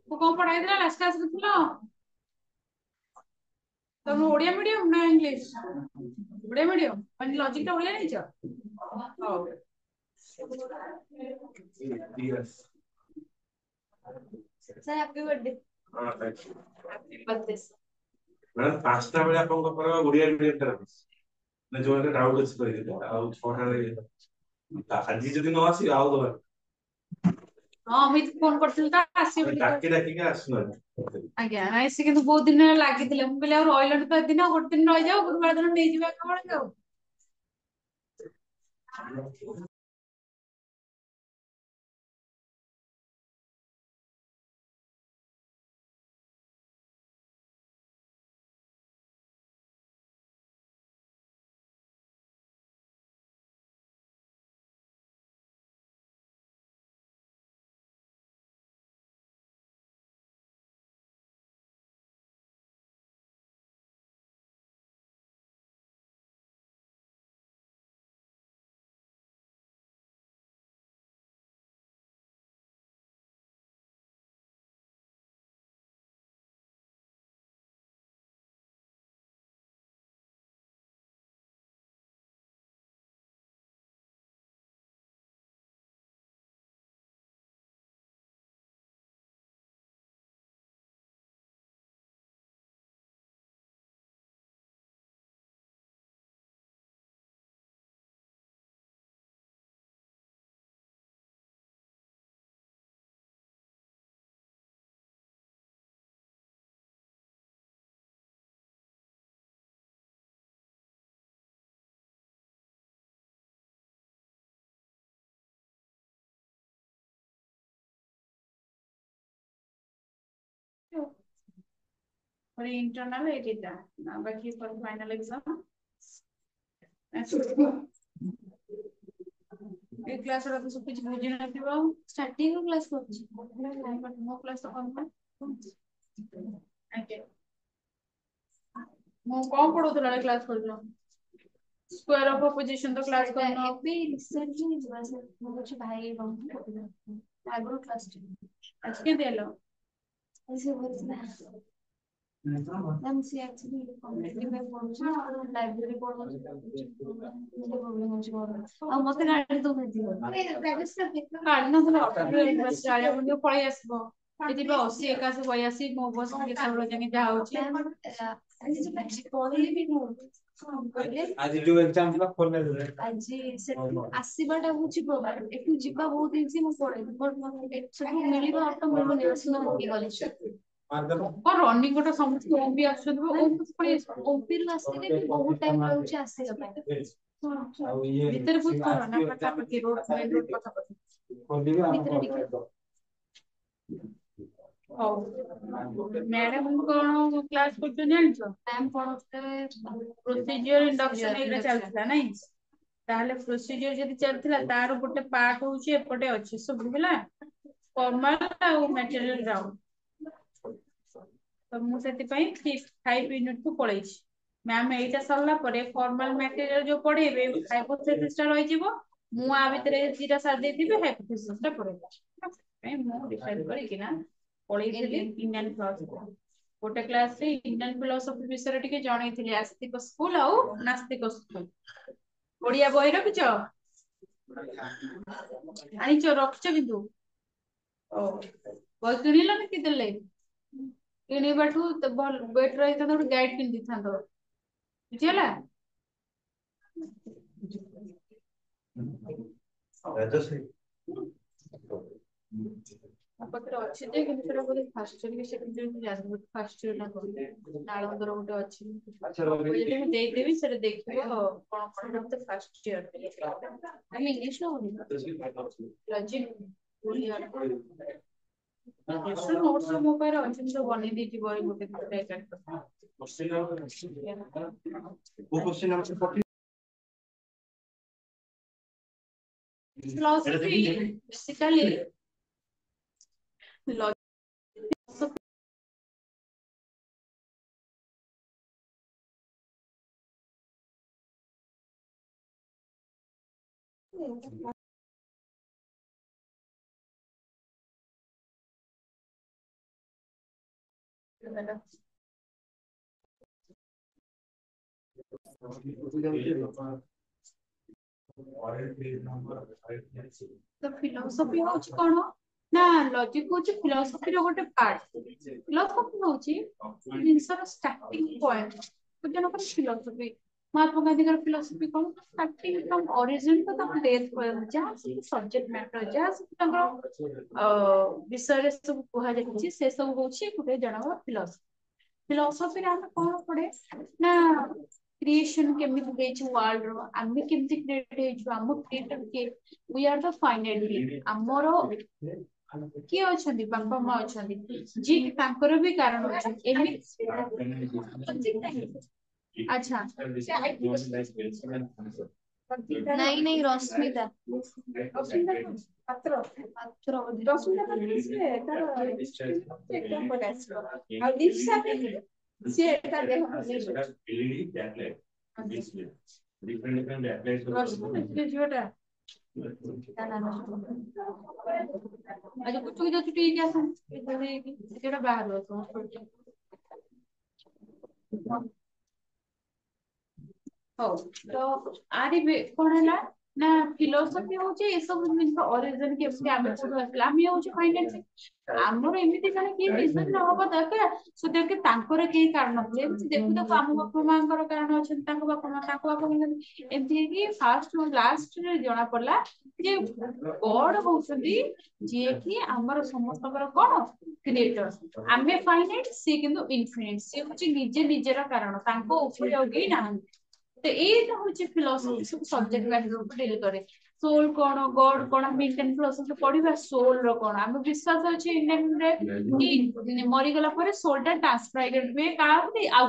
तू कौन पढ़ाई थी लास्ट क्लास में थी तुम ओडिया मीडियम ना इंग्लिश ओडिया मीडियम ମାନେ ଲଜିକ ଟା ଓଡିଆ ନେଇଛ ହଉ सर हैप्पी बर्थडे हाँ thank you happy birthday madam 5टा बेले आपन पर ओडिया मीडियम टा ने जो डाउट अछि कहि ଆଉ 6टा ଆଜି ଯଦି ନ ଆସିବ ଆଉ ଦବା ହଁ ଅମିତ ଫୋନ କରିଥିଲି ତ ଆସିବ ବୋଲି ଡାକି ଡାକିକି ଆସୁନାହାନ୍ତି ଆଜ୍ଞା ନାଇଁ ସେ କିନ୍ତୁ ବହୁତ ଦିନ ହେଲା ଲାଗିଥିଲେ ମୁଁ କହିଲି ଆଉ ରହିଲନି ତ ଦିନ ଗୋଟେ ଦିନ ରହିଯାଉ ଗୁରୁବାର ଦିନ ନେଇଯିବା କେବଳ ଆଉ और इंटरनल एटा ना बाकी for final exam A class रा तो सब कुछ बुझी नथिबो स्टार्टिंग क्लास करछि बट मो क्लास तो कम ओके मो कौन पढौतला क्लास करलो स्क्वायर ऑफ अपोजिशन तो क्लास करनो एबी रिसेंटली जुआ से मो कुछ भाई बहन आगरो क्लास आज के देलो ऐसे बोलना मैम सी एक्चुअली कॉम्पिटिटिव में पढ़ुछ लाइब्रेरी पढ़ुछ प्रॉब्लम होछ आ मते गाडी तो दियो गाडी न तो बस जाया मुंडे पळै आसबो एति बा 80 81 82 मो बस के सबलो जने जा होची आज जो पढ़ले भी नो आज जो एग्जाम थला खोलने दे आज से आसीबाटा होची प्रोग्राम एटु जिबा बहुत इजी मो पढे बट सब मिलिबा ऑटो मिलबो नेसनल की कॉलेज और रनिंग गोटे समस्त ओम भी आछन ओपी रु आसीले भी बहुत टाइम लाଗୁଛି ଆସିବା ପାଇଁ ଭିତରେ ବହୁତ କଣ ନା ପାଖାପାଖି ରୋड मेन रोड ପାଖାପାଖି ଭିତରେ ଟିକେ ହଉ ମ୍ୟାଡାମ କଣ କ୍ଲାସ କରୁଛନ୍ତି ଜାଣିଛ ମ୍ୟାମ ପଢଉଥିଲେ ପ୍ରୋସିଜିଅର ଇଣ୍ଡକ୍ସନ ଏଇଟା ଚାଲିଥିଲା ନାଇଁ ତାହେଲେ ପ୍ରୋସିଜିଅର ଯଦି ଚାଲିଥିଲା ତାର ଗୋଟେ ପାର୍ଟ ହଉଛି ଏପଟେ ଅଛି ସବୁ ହେଲା ଫର୍ମାଲ ଆଉ ମ୍ୟାଟେରିଆଲ ଗ୍ରାଉଣ୍ଡ ତ ମୁଁ ସେଥିପାଇଁ 5 ୟୁନିଟ କୁ ପଳେଇଛି ମ୍ୟାମ ଏଇଟା ସରିଲା ପରେ ଫର୍ମାଲ ମ୍ୟାଟେରିଆଲ ଯୋଉ ପଢେଇବେ ହାଇପୋଥେସିସ ଟା ରହିଯିବ ମୁଁ ଆ ଭିତରେ ଦିଟା ସାରି ଦେଇଥିବି ହାଇପୋଥେସିସ ଟା ପଢେଇବି ସେଥିପାଇଁ ମୁଁ ଡିସାଇଡ କରିକି ନା ପଳେଇଥିଲି ଇଣ୍ଡିଆନ ଫିଲୋସଫି ଗୋଟେ କ୍ଲାସ ରେ ଇଣ୍ଡିଆନ ଫିଲୋସଫି ବିଷୟରେ ଟିକେ ଜଣେଇଥିଲି ଆସ୍ତିକ ସ୍କୁଲ ଆଉ ନାସ୍ତିକ ସ୍କୁଲ ଓଡିଆ ବହି ରଖିଛ ଆଣିଛ ରଖିଛ କିନ୍ତୁ ଓ ବହି କିଣିଲ ନା କି ଦେଲେ କିଣିବାଠୁ ଭଲ ବେଟର ହେଇଥାନ୍ତା ଗୋଟେ ଗାଇଡ କିଣି ଦେଇଥାନ୍ତ ବୁଝିହେଲା ରାଜଶ୍ରୀ ମୋ ପାଖରେ ଅଛି ଯେ କିନ୍ତୁ ସେଟା ବୋଧେ ଫାଷ୍ଟ ଇୟର କି ସେକେଣ୍ଡ ଇୟର ଜାଣିନି ଫାଷ୍ଟ ଇୟର ନା କଣ ନାଳନ୍ଦର ଗୋଟେ ଅଛି ଯଦି ମୁଁ ଦେଇଦେବି ସେଟା ଦେଖିବ କଣ କଣ ମତେ ଫାଷ୍ଟ ଇୟର ଆମେ ଇଂଲିଶ ନଉନି ଲଜିକ ନୋଟ୍ସ ମୋ ପାଖରେ ଅଛି ମୁଁ ତ ବନେଇ ଦେଇଛି ବହି ଗୋଟେ philosophy basically तो फिलोसफी होची कोन ना लॉजिक होची फिलोसफी रो गोटे पार्ट फिलोसफी होची जिनसर स्टार्टिंग पॉइंट तो जन को फिलोसफी महात्मा गांधी का philosophy cone starting from origin तो तक डेथ पॉइंट जहां से सब्जेक्ट मैटर जहां से विषय रे सब कहा जाई से सब होची गोटे जन फिलोसफी फिलोसफी रे हम कोन पड़े ना क्रिएशन केमिति देछ वर्ल्ड रो आम्ही केमिति क्रिएट हेछु हम क्रिएटर के we are the finite being हमरो किए अछंती बापा माँ अछंती जी तांकर भी कारण अछि अच्छा नहीं नहीं रश्मिता पात्र पात्र रश्मिता से तार एकदम पलास आ दीक्षा से तार देह different applies जोटा अच्छा कुछ जो छुट्टी क्या सन जेटा बाहर हो हो तो आरी कोन हला ना फिलोसफी होचे ए सब जिन ओरिजिन के आमे कोड असला आमे होचे फाइनेंस हमर एमिति जने की रीजन न होबा दरकार सो देख तांकर के कारण जे देखु तो काम बापा मांकर कारण अछन तांको बापा एमिति की फर्स्ट और लास्ट रे जणा पड़ला जे गॉड होउछंती जे कि हमर समस्तकर कोन क्रिएटर आमे फाइनाइट से किंतु इनफिनिट से होचे निजे निजेरा कारण तांको उपयोगी ना तो ये हूँ फिलोसफी सब सब्जेक्ट मैटर डील करे सोल कौन गॉड कौन हम इंडियन फिलोसफी पढ़िबा सोल रो कौन हम विश्वास अछि इंडियन रे कि मरी गला पर सोल टा ट्रांसफर हुए का आ